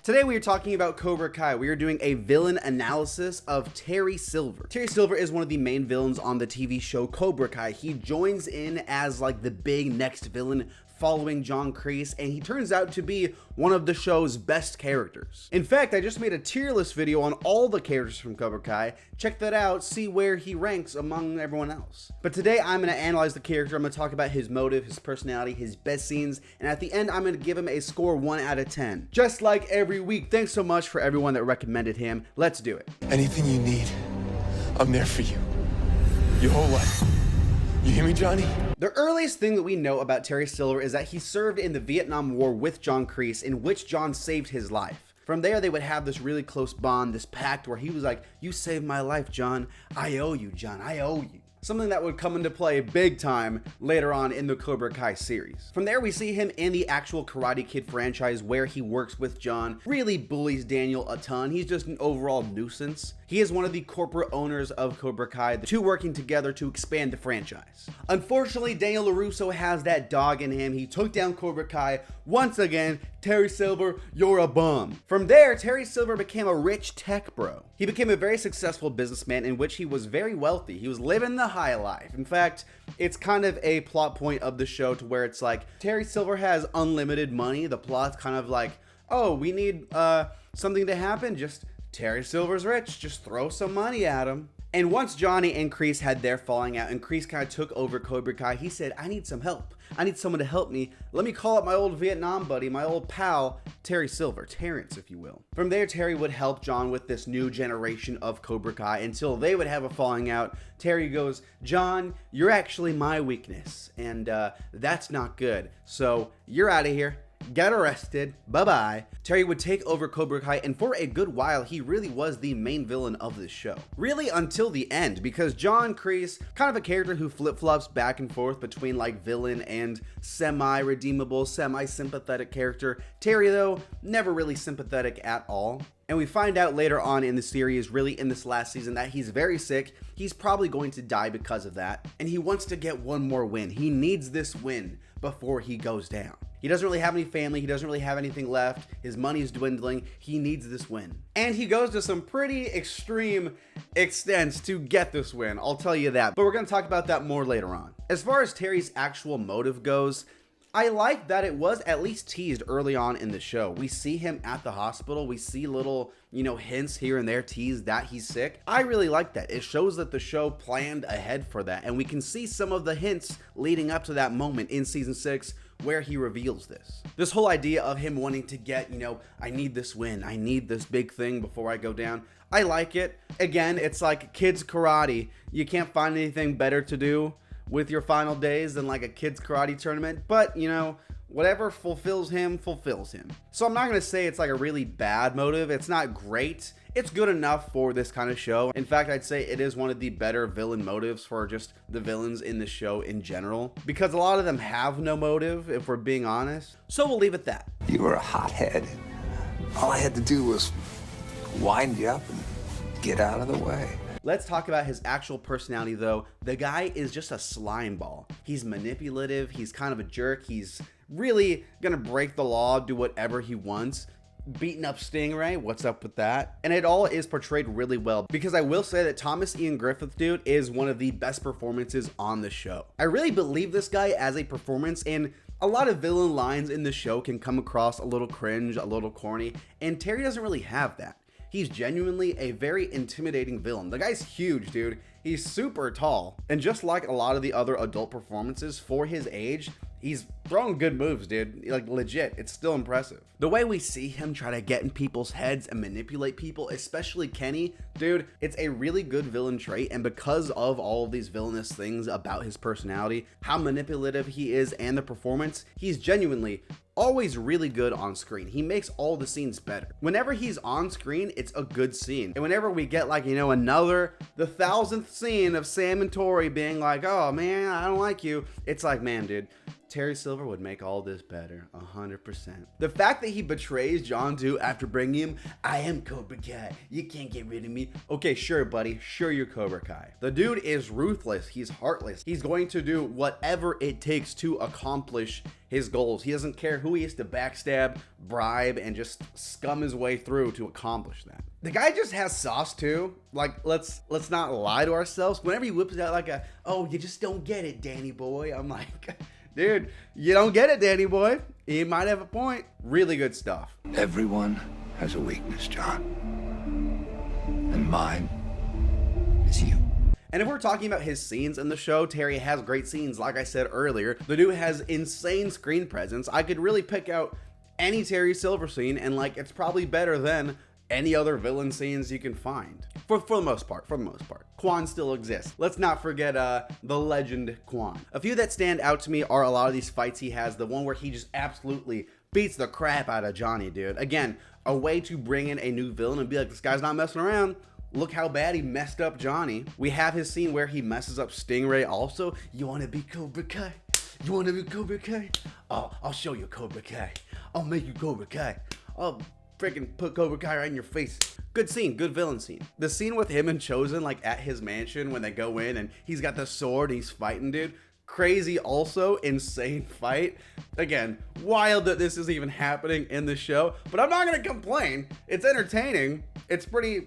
Today we are talking about Cobra Kai. We are doing a villain analysis of Terry Silver. Terry Silver is one of the main villains on the TV show Cobra Kai. He joins in as like the big next villain following John Kreese, and he turns out to be one of the show's best characters. In fact, I just made a tier list video on all the characters from Cobra Kai. Check that out, see where he ranks among everyone else. But today I'm going to analyze the character. I'm going to talk about his motive, his personality, his best scenes, and at the end I'm going to give him a score 1 out of 10. Just like every week. Thanks so much for everyone that recommended him. Let's do it. Anything you need, I'm there for you. Your whole life. You hear me, Johnny? The earliest thing that we know about Terry Silver is that he served in the Vietnam War with John Kreese, in which John saved his life. From there, they would have this really close bond, this pact where he was like, "You saved my life, John. I owe you, John. I owe you." Something that would come into play big time later on in the Cobra Kai series. From there, we see him in the actual Karate Kid franchise where he works with John, really bullies Daniel a ton. He's just an overall nuisance. He is one of the corporate owners of Cobra Kai, the two working together to expand the franchise. Unfortunately, Daniel LaRusso has that dog in him. He took down Cobra Kai. Once again, Terry Silver, you're a bum. From there, Terry Silver became a rich tech bro. He became a very successful businessman in which he was very wealthy. He was living the high life. In fact, it's kind of a plot point of the show to where it's like, Terry Silver has unlimited money. The plot's kind of like, oh, we need something to happen. Just Terry Silver's rich, just throw some money at him. And once Johnny and Kreese had their falling out and Kreese kind of took over Cobra Kai, he said, I need some help. I need someone to help me. Let me call up my old Vietnam buddy, my old pal, Terry Silver, Terrence, if you will. From there, Terry would help John with this new generation of Cobra Kai until they would have a falling out. Terry goes, John, you're actually my weakness, and that's not good. So you're out of here. Get arrested, bye-bye. Terry would take over Cobra Kai, and for a good while, he really was the main villain of this show. Really until the end, because John Kreese, kind of a character who flip-flops back and forth between like villain and semi-redeemable, semi-sympathetic character. Terry, though, never really sympathetic at all. And we find out later on in the series, really in this last season, that he's very sick. He's probably going to die because of that. And he wants to get one more win. He needs this win before he goes down. He doesn't really have any family. He doesn't really have anything left. His money is dwindling. He needs this win. And he goes to some pretty extreme extents to get this win. I'll tell you that. But we're going to talk about that more later on. As far as Terry's actual motive goes, I like that it was at least teased early on in the show. We see him at the hospital. We see little, hints here and there teased that he's sick. I really like that. It shows that the show planned ahead for that. And we can see some of the hints leading up to that moment in season 6 where he reveals this. This whole idea of him wanting to get, I need this win. I need this big thing before I go down. I like it. Again, it's like kids karate. You can't find anything better to do with your final days than like a kids karate tournament, but whatever fulfills him. So I'm not going to say it's like a really bad motive. It's not great. It's good enough for this kind of show. In fact, I'd say it is one of the better villain motives for just the villains in the show in general, because a lot of them have no motive, if we're being honest. So we'll leave it at that. You were a hothead. All I had to do was wind you up and get out of the way. Let's talk about his actual personality though. The guy is just a slime ball. He's manipulative, he's kind of a jerk, he's really gonna break the law, do whatever he wants. Beating up Stingray, what's up with that? And it all is portrayed really well, because I will say that Thomas Ian Griffith, dude, is one of the best performances on the show. I really believe this guy as a performance, and a lot of villain lines in the show can come across a little cringe, a little corny, and Terry doesn't really have that. He's genuinely a very intimidating villain. The guy's huge, dude. He's super tall. And just like a lot of the other adult performances for his age, he's throwing good moves, dude. Like, legit, it's still impressive. The way we see him try to get in people's heads and manipulate people, especially Kenny, dude, it's a really good villain trait. And because of all of these villainous things about his personality, how manipulative he is, and the performance, he's genuinely always really good on screen. He makes all the scenes better. Whenever he's on screen, it's a good scene. And whenever we get like, the 1000th scene of Sam and Tori being like, oh man, I don't like you. It's like, man, dude, Terry Silver would make all this better, 100%. The fact that he betrays John too after bringing him, I am Cobra Kai, you can't get rid of me. Okay, sure buddy, sure you're Cobra Kai. The dude is ruthless, he's heartless. He's going to do whatever it takes to accomplish his goals. He doesn't care who he has to backstab, bribe, and just scum his way through to accomplish that. The guy just has sauce too. Like, let's not lie to ourselves. Whenever he whips out like oh, you just don't get it, Danny boy. I'm like, dude, you don't get it, Danny boy. He might have a point. Really good stuff. Everyone has a weakness, John. And mine is you. And if we're talking about his scenes in the show, Terry has great scenes. Like I said earlier, the dude has insane screen presence. I could really pick out any Terry Silver scene, and like, it's probably better than any other villain scenes you can find. For the most part. Quan still exists. Let's not forget the legend Quan. A few that stand out to me are a lot of these fights he has. The one where he just absolutely beats the crap out of Johnny, dude. Again, a way to bring in a new villain and be like, this guy's not messing around. Look how bad he messed up Johnny. We have his scene where he messes up Stingray also. You wanna be Cobra Kai? You wanna be Cobra Kai? Oh, I'll show you Cobra Kai. I'll make you Cobra Kai. I'll freaking put Cobra Kai right in your face. Good scene, good villain scene. The scene with him and Chosen, like at his mansion when they go in and he's got the sword, he's fighting, dude. Crazy also, insane fight. Again, wild that this is even happening in the show, but I'm not gonna complain. It's entertaining. It's pretty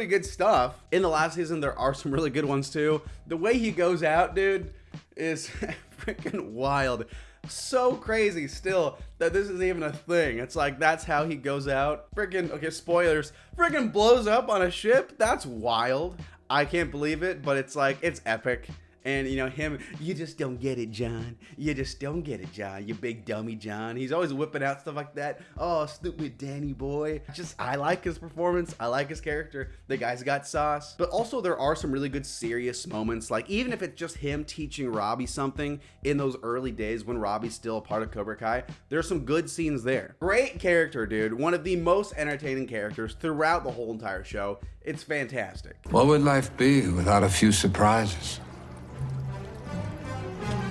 good stuff. In the last season, there are some really good ones too. The way he goes out, dude, is freaking wild. So crazy still that this is even a thing. It's like, that's how he goes out. Freaking, okay, spoilers, freaking blows up on a ship. That's wild. I can't believe it, but it's like, it's epic. And, you know, him, you just don't get it, John. You just don't get it, John. You big dummy, John. He's always whipping out stuff like that. Oh, stupid Danny boy. I like his performance. I like his character. The guy's got sauce. But also, there are some really good serious moments. Like, even if it's just him teaching Robbie something in those early days when Robbie's still a part of Cobra Kai, there's some good scenes there. Great character, dude. One of the most entertaining characters throughout the whole entire show. It's fantastic. What would life be without a few surprises?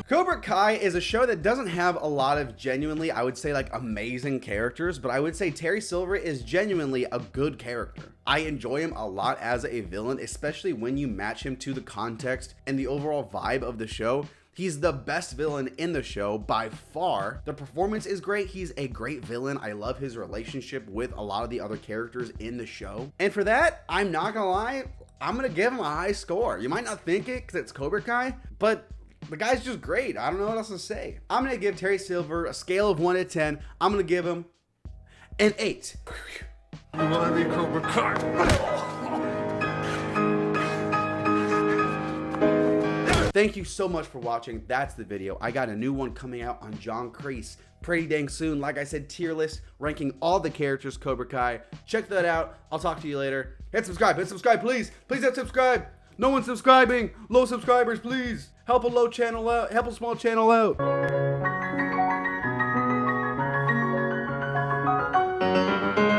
Cobra Kai is a show that doesn't have a lot of genuinely, I would say, like, amazing characters, but I would say Terry Silver is genuinely a good character. I enjoy him a lot as a villain, especially when you match him to the context and the overall vibe of the show. He's the best villain in the show by far. The performance is great. He's a great villain. I love his relationship with a lot of the other characters in the show. And for that, I'm not gonna lie, I'm gonna give him a high score. You might not think it because it's Cobra Kai, but the guy's just great. I don't know what else to say. I'm going to give Terry Silver a scale of 1 to 10. I'm going to give him an 8. You wanna be Cobra Kai? Thank you so much for watching. That's the video. I got a new one coming out on John Kreese pretty dang soon. Like I said, tier list ranking all the characters Cobra Kai. Check that out. I'll talk to you later. Hit subscribe, please. Please hit subscribe. No one's subscribing. Low subscribers, please. Help a low channel out. Help a small channel out.